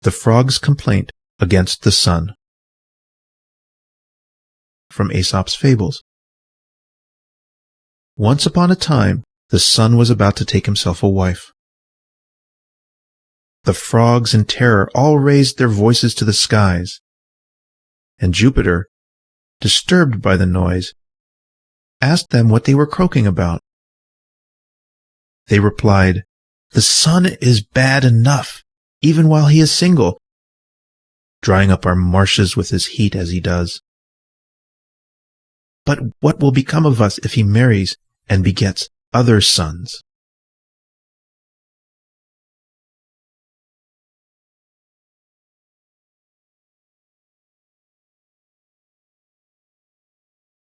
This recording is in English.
The Frog's Complaint Against the Sun. From Aesop's Fables. Once upon a time, the sun was about to take himself a wife. The frogs in terror all raised their voices to the skies, and Jupiter, disturbed by the noise, asked them what they were croaking about. They replied, "The sun is bad enough, even while he is single, drying up our marshes with his heat as he does. But what will become of us if he marries and begets other suns?"